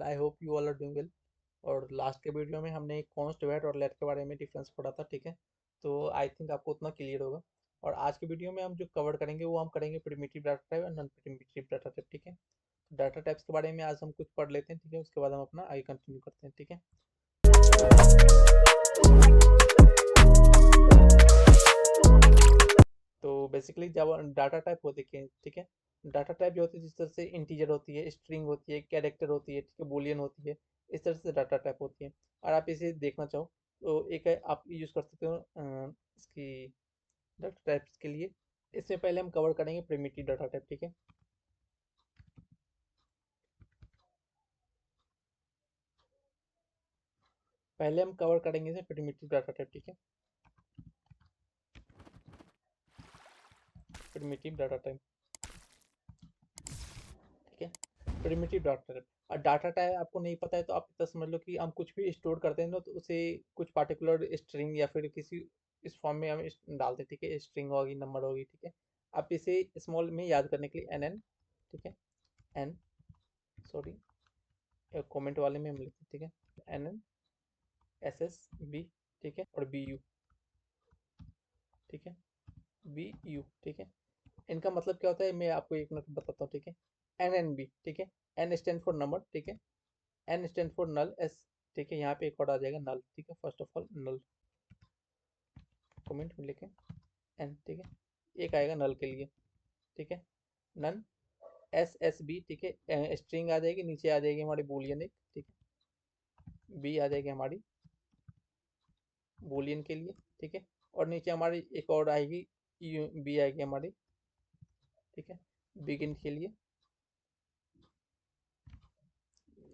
And I hope you all are doing well. और last के video में हमने कॉन्स्ट वेट और लेट के बारे में डिफरेंस पढ़ा था, ठीक है। तो आई थिंक आपको उतना क्लियर होगा। और आज के वीडियो में हम जो कवर करेंगे वो हम करेंगे प्रिमिटिव डाटा टाइप और नॉन प्रिमिटिव डाटा टाइप, ठीक है। डाटा टाइप्स के बारे में आज हम कुछ पढ़ लेते हैं, ठीक है। उसके बाद हम अपना आगे कंटिन्यू करते हैं, ठीक है। तो बेसिकली जब डाटा टाइप होती है, ठीक है। डाटा टाइप जो होती है जिस तरह से इंटीजर होती है, स्ट्रिंग होती है, कैरेक्टर होती है, ठीक है, बूलियन होती है, इस तरह से डाटा टाइप होती है। और आप इसे देखना चाहो तो एक है, आप यूज कर सकते हो इसकी डाटा टाइप्स के लिए। इससे पहले हम कवर करेंगे प्रिमिटिव डाटा टाइप, ठीक है। पहले हम कवर करेंगे इसे प्रिमिटिव डाटा टाइप, ठीक है। प्रिमिटिव डाटा टाइप, ठीक है। Primitive data type. और डाटा टाइप आपको नहीं पता है तो आप इतना समझ लो कि हम कुछ भी स्टोर करते हैं ना तो उसे कुछ पार्टिकुलर स्ट्रिंग या फिर किसी इस फॉर्म में हम डालते हैं, ठीक है। स्ट्रिंग होगी, नंबर होगी, ठीक है। आप इसे स्मॉल में याद करने के लिए एन एन, ठीक है, एन, सॉरी, कमेंट वाले में हम लिखते हैं, ठीक है, N N S S B, ठीक है, और बी यू, ठीक है, बी यू, ठीक है। इनका मतलब क्या होता है मैं आपको एक मिनट बताता हूँ, ठीक है। एन एन बी, ठीक है। एन स्टैंड फॉर नंबर, ठीक है। N stand for null, S, ठीक है। यहाँ पे एक और आ जाएगा नल, ठीक है। First of all null, comment में लिखें एन, ठीक है। एक आएगा नल के लिए, ठीक है, नन, एस एस बी, ठीक है। स्ट्रिंग आ जाएगी, नीचे आ जाएगी हमारी बूलियन एक, ठीक है। बी आ जाएगी हमारी बूलियन के लिए, ठीक है। और नीचे हमारी एक और आएगी, बी आएगी हमारी, ठीक है, बिगिन के लिए।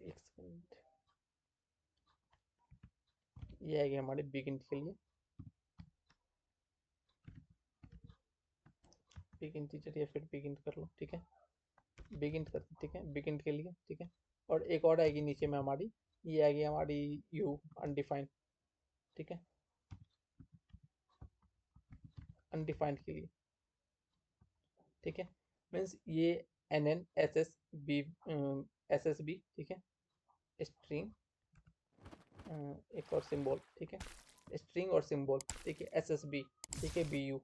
एक सेकंड, ये आएगी हमारी बिगिन के लिए, बिगिन टीचर या फिर बिगिन कर लो, ठीक है। बिगिन कर, ठीक है, बिगिन के लिए, ठीक है। और एक और आएगी नीचे में हमारी, ये आएगी हमारी यू, अनडिफाइंड, ठीक है, अनडिफाइंड के लिए, ठीक है। मीन्स ये N N S S B, S S B, ठीक है, स्ट्रिंग, एक और सिंबल, ठीक है, स्ट्रिंग और सिंबल, ठीक है, एस एस बी, ठीक है, B U,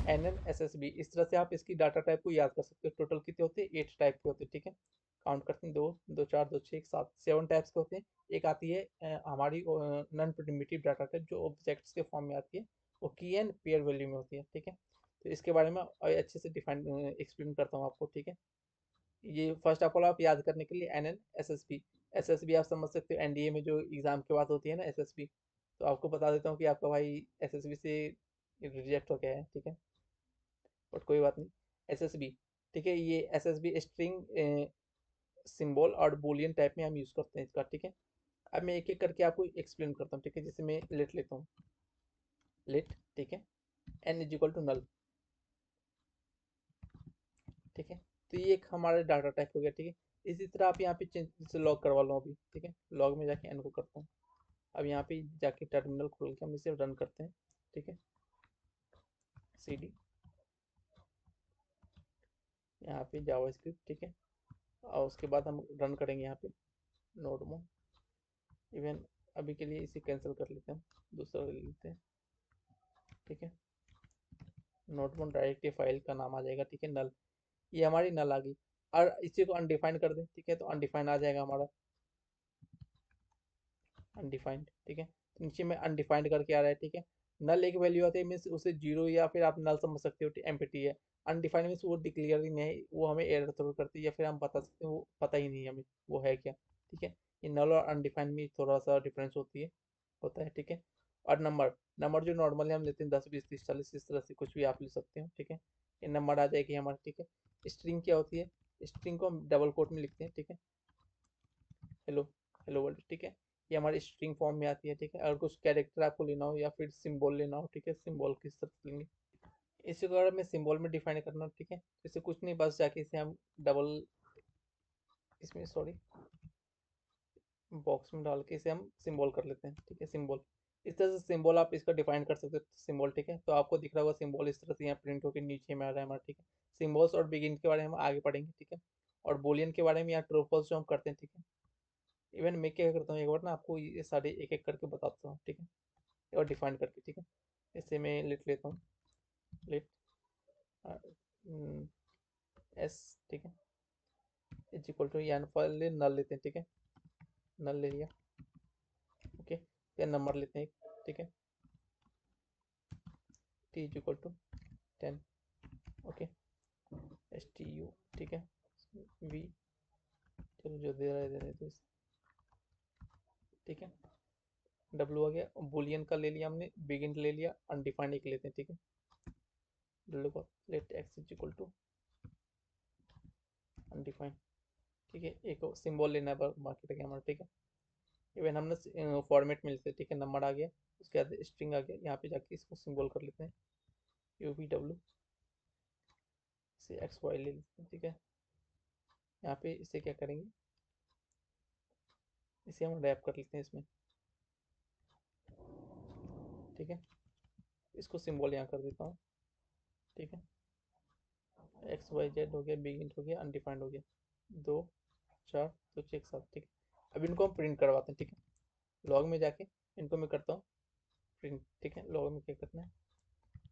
N N S S B. इस तरह से आप इसकी डाटा टाइप को याद कर सकते हो। टोटल कितने होते हैं, 8 टाइप के होते हैं, ठीक है। काउंट करते हैं, दो दो चार दो छः एक सात, 7 टाइप्स के होते हैं। एक आती है हमारी नॉन प्रिमिटिव डाटा टाइप जो ऑब्जेक्ट्स के फॉर्म में आती है, वो की एंड पेयर वैल्यू में होती है, ठीक है। तो इसके बारे में और अच्छे से डिफाइन एक्सप्लेन करता हूँ आपको, ठीक है। ये फर्स्ट ऑफ ऑल आप याद करने के लिए N N S S B, S S B आप समझ सकते हो एनडीए में जो एग्जाम के बाद होती है ना एस एस बी। तो आपको बता देता हूँ कि आपका भाई एस एस बी से रिजेक्ट हो गया है, ठीक है, बट कोई बात नहीं। एस एस बी, ठीक है, ये S S B string symbol और बूलियन टाइप में हम यूज़ करते हैं इसका, ठीक है। अब मैं एक एक करके आपको एक्सप्लेन करता हूँ, ठीक है। जैसे मैं लेट लेता हूँ, लेट, ठीक है, N is equal to null, ठीक है। तो ये एक हमारा डाटा टाइप हो गया, ठीक है। इसी तरह आप यहाँ पे चेंज लॉग करवा लो अभी, ठीक है। लॉग में जाके एन को करता हूँ। अब यहाँ पे जाके टर्मिनल खोल के हम इसे रन करते हैं, ठीक है। सी डी, यहाँ पे जावास्क्रिप्ट, ठीक है। और उसके बाद हम रन करेंगे यहाँ पे नोड में। इवन अभी के लिए इसे कैंसिल कर लेते हैं, दूसरा ले लेते हैं, ठीक है। नोट में डायरेक्ट फाइल का नाम आ जाएगा, ठीक है, नल। ये हमारी नल आ गई। और इसी को अनडिफाइंड कर दें, ठीक है, तो अनडिफाइंड आ जाएगा हमारा अनडिफाइंड, ठीक है। तो नीचे में अनडिफाइंड करके आ रहा है, ठीक है। नल एक वैल्यू आती है, मीन्स उसे जीरो या फिर आप नल समझ सकते हो, एम्प्टी है। अनडिफाइंड मीन्स वो डिक्लेयर ही नहीं है, वो हमें एरर थ्रो करती है या फिर हम बता सकते हैं वो पता ही नहीं है हमें वो है क्या, ठीक है। ये नल और अनडिफाइंड में थोड़ा सा डिफरेंस होती है, होता है, ठीक है। और नंबर, नंबर जो नॉर्मली हम लेते हैं 10 20 30 40, इस तरह से कुछ भी आप ले सकते हो, ठीक है। ये नंबर आ जाएगी हमारे, ठीक है। स्ट्रिंग क्या होती है, स्ट्रिंग को हम डबल कोट में लिखते हैं, ठीक है। हेलो, हेलो वर्ल्ड, ठीक है। ये हमारी स्ट्रिंग फॉर्म में आती है, ठीक है। अगर कुछ कैरेक्टर आपको लेना हो या फिर सिंबल लेना हो, ठीक है, सिंबल किस तरह से लेंगे इसी को अगर मैं सिंबल में डिफाइन करना, ठीक है। तो इसे कुछ नहीं, बस जाके इसे हम डबल, इसमें सॉरी, बॉक्स में डाल के इसे हम सिंबल कर लेते हैं, ठीक है, सिंबल। इस तरह से सिंबल आप इसका डिफाइन कर सकते हो, सिंबल, ठीक है। तो आपको दिख रहा होगा सिंबल इस तरह से यहाँ प्रिंट होकर नीचे में आ रहा है हमारा, ठीक है। सिंबल्स और बिगिन के बारे में हम आगे पढ़ेंगे, ठीक है। और बोलियन के बारे में, यहाँ ट्रू फॉल्स जो हम करते हैं, ठीक है। इवन मैं क्या करता हूँ, एक बार ना आपको ये सारे एक एक करके बताता हूँ, ठीक है, और डिफाइन करके, ठीक है। इससे मैं लेट लेता हूँ, लेट एस, ठीक है, इज इक्वल टू, यहाँ पहले नल लेते हैं, ठीक है, नल ले लिया, ओके, फिर नंबर लेते हैं एक, ठीक है, T is equal to 10, okay, S T U, ठीक है, वी, चलो जो दे रहा है दे रहे तो इस, ठीक है, डब्लू आ गया, बुलियन का ले लिया हमने, बिगिन ले लिया, अनडिफाइंड एक लेते हैं, ठीक है, डब्लू का let X is equal to undefined, ठीक है, एक सिंबल लेना है बाकी रह गया हमारा, ठीक है। इवन हमने फॉर्मेट में लेते, ठीक है, नंबर आ गया, उसके बाद स्ट्रिंग आ गया, यहाँ पे जाके इसको सिंबल कर लेते हैं, यू वी डब्ल्यू से एक्स वाई ले लेते हैं, ठीक है। यहाँ पे इसे क्या करेंगे, इसे हम रैप कर लेते हैं इसमें, ठीक है, इसको सिंबल यहाँ कर देता हूँ, ठीक है, एक्स वाई जेड हो गया, बिगिन हो गया, अनडिफाइंड हो गया, दो चार तो छः एक सात, ठीक है। अब इनको हम प्रिंट करवाते हैं, ठीक है, लॉग में जाके इनको मैं करता हूँ प्रिंट, ठीक है, लॉग में क्या करना है,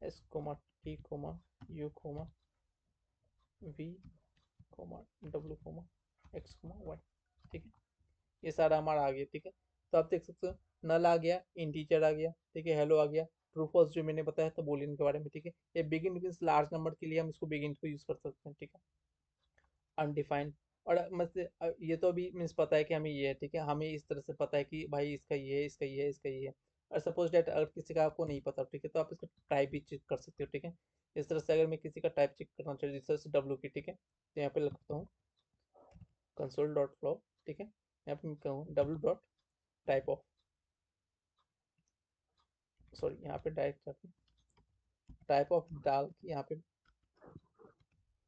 S comma T comma U comma V comma W comma X comma Y, ठीक है, ये सारा हमारा आ गया, ठीक है। तो आप देख सकते हो, नल आ गया, इंटीजर आ गया, ठीक है, हेलो आ गया, ट्रू फॉल्स जो मैंने बताया था बूलियन के बारे में, ठीक है। ये बिगिन मीन्स लार्ज नंबर के लिए हम इसको बिगिन को यूज कर सकते हैं, ठीक है, अनडिफाइंड। और मतलब ये तो अभी मीन्स पता है कि हमें ये है, ठीक है, हमें इस तरह से पता है कि भाई इसका ये है, इसका ये है, इसका ये है। और सपोज डेट अगर किसी का आपको नहीं पता, ठीक है, तो आप इसका टाइप भी चेक कर सकते हो, ठीक है। इस तरह से अगर मैं किसी का टाइप चेक करना चाहिए, जिस तरह से डब्ल्यू की, ठीक है, तो यहाँ पे लिखता हूँ कंसोल डॉट लॉग, ठीक है, यहाँ पे मैं कहूँ W dot type of, sorry यहाँ पे डायरेक्ट जाके टाइप ऑफ डाल के यहाँ पे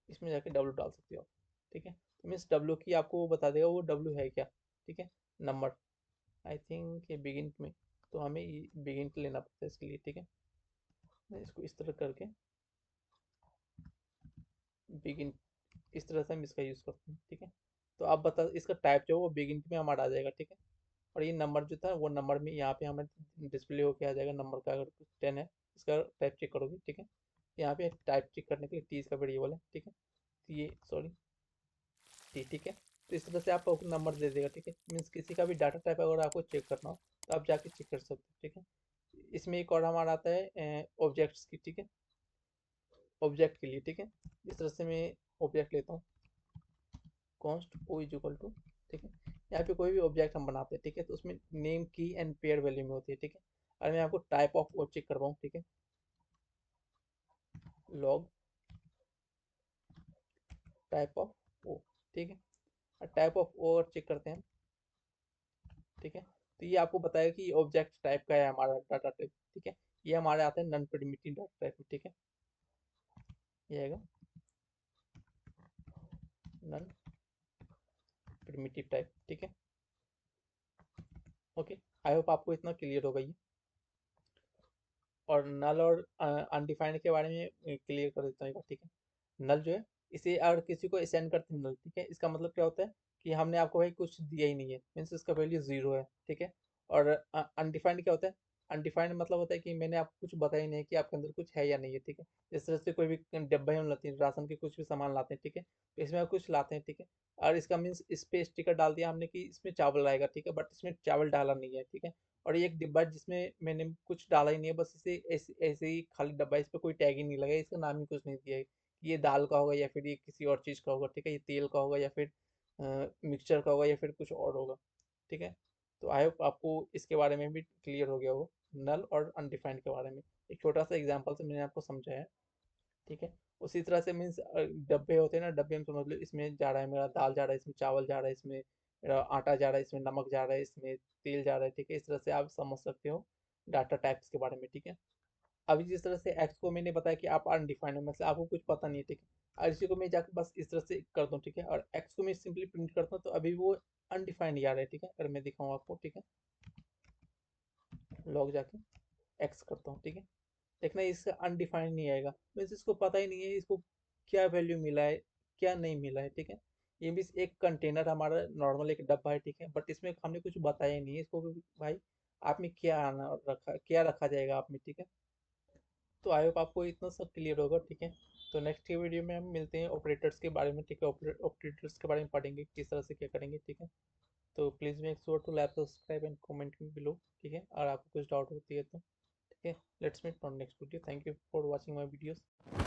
इसमें जाके डब्ल्यू डाल सकते हो आप, ठीक है। तो मीन्स डब्ल्यू की आपको वो बता देगा वो डब्ल्यू है क्या, ठीक है, नंबर, आई थिंक ये बिगिन में, तो हमें बिगिन लेना पड़ता है इसके लिए, ठीक है। मैं इसको इस तरह करके बिगिन, इस तरह से हम इसका यूज़ करते हैं, ठीक है। तो आप बता, इसका टाइप जो है वो बिगिन में हमारा आ जाएगा, ठीक है। और ये नंबर जो था वो नंबर में यहाँ पे हमें डिस्प्ले होके आ जाएगा, नंबर का अगर 10 है, इसका टाइप चेक करोगे, ठीक है। यहाँ पे टाइप चेक करने के लिए टी इसका वेरिएबल है, ठीक है, तो ये सॉरी टी, ठीक है। तो इस तरह से आपको नंबर दे देगा, ठीक है, मीन्स किसी का भी डाटा टाइप अगर आपको चेक करना हो तो आप जाके चेक कर सकते हो, ठीक है। इसमें एक और हमारा आता है ऑब्जेक्ट्स की, ठीक है, ऑब्जेक्ट के लिए, ठीक है। इस तरह से मैं ऑब्जेक्ट लेता हूँ, const O is equal to, ठीक है, यहाँ पे कोई भी ऑब्जेक्ट हम बनाते हैं, ठीक है, तो उसमें नेम की एंड पेयर वैल्यू में होती है, ठीक है। और मैं आपको टाइप ऑफ ओ चेक करवाऊँ, ठीक है, लॉग टाइप ऑफ ओ, ठीक है, और टाइप ऑफ ओ और चेक करते हैं, ठीक है। तो ये आपको बताएगा कि ऑब्जेक्ट टाइप का है हमारा डाटा टाइप, ठीक है। ये हमारे आते हैं नॉन प्रिमिटिव डाटा टाइप में, ठीक है, ये आएगा नॉन प्रिमिटिव टाइप, ठीक है, ओके। आई होप आपको इतना क्लियर होगा ये। और नल और अनडिफाइंड के बारे में क्लियर कर देता हूँ एक बार, ठीक है। नल जो है, इसे अगर किसी को असाइन करते हैं नल, ठीक है, इसका मतलब क्या होता है कि हमने आपको भाई कुछ दिया ही नहीं है, मीन्स इसका वैल्यू जीरो है, ठीक है। और अनडिफाइंड क्या होता है, अनडिफाइंड मतलब होता है कि मैंने आपको कुछ बताया ही नहीं कि आपके अंदर कुछ है या नहीं है, ठीक है। इस तरह से कोई भी डब्बे हम लाते हैं, राशन के कुछ भी सामान लाते हैं, ठीक है, तो इसमें कुछ लाते हैं, ठीक है, और इसका मीन्स इस पे स्टिकर डाल दिया हमने कि इसमें चावल आएगा, ठीक है, बट इसमें चावल डाला नहीं है, ठीक है। और ये एक डिब्बा है जिसमें मैंने कुछ डाला ही नहीं है, बस इसे ऐसे ऐसे ही खाली डब्बा है, इस पर कोई टैग ही नहीं लगा है, इसका नाम ही कुछ नहीं दिया है, ये दाल का होगा या फिर ये किसी और चीज़ का होगा, ठीक है, ये तेल का होगा या फिर मिक्सचर का होगा या फिर कुछ और होगा, ठीक है। तो आई होप आपको इसके बारे में भी क्लियर हो गया हो, नल और अनडिफाइंड के बारे में एक छोटा सा एग्जांपल से मैंने आपको समझाया, ठीक है। उसी तरह से मीन्स डब्बे होते हैं ना, डब्बे में समझ लो इसमें जा रहा है मेरा दाल, जा रहा है इसमें चावल, जा रहा है इसमें मेरा आटा, जा रहा है इसमें नमक, जा रहा है इसमें तेल, जा रहा है, ठीक है। इस तरह से आप समझ सकते हो डाटा टाइप्स के बारे में, ठीक है। अभी जिस तरह से एक्स को मैंने बताया कि आप अनडिफाइंड हो, मतलब आपको कुछ पता नहीं है, ठीक है, और इसी को मैं जाकर बस इस तरह से करता हूँ, ठीक है, और एक्स को मैं सिंपली प्रिंट करता हूँ, तो अभी वो अनडिफाइंड ही आ रहा है, ठीक है। अगर मैं दिखाऊँ आपको, ठीक है, लॉग जाके एक्स करता हूँ, ठीक है, देखना इसका अनडिफाइंड नहीं आएगा, मीन्स इसको पता ही नहीं है इसको क्या वैल्यू मिला है क्या नहीं मिला है, ठीक है। ये भी एक कंटेनर हमारा नॉर्मल एक डब्बा है, ठीक है, बट इसमें हमने कुछ बताया नहीं है इसको भी भाई आप में क्या आना रखा, क्या रखा जाएगा आप में, ठीक है। तो आई होप आपको इतना सब क्लियर होगा, ठीक है। तो नेक्स्ट के वीडियो में हम मिलते हैं ऑपरेटर्स के बारे में, ठीक है, ऑपरेटर्स के बारे में पढ़ेंगे किस तरह से क्या करेंगे, ठीक है। तो please make sure to like subscribe and comment below, ठीक है, और आपको कुछ डाउट होती है तो, ठीक है। Let's meet on next video, thank you for watching my videos.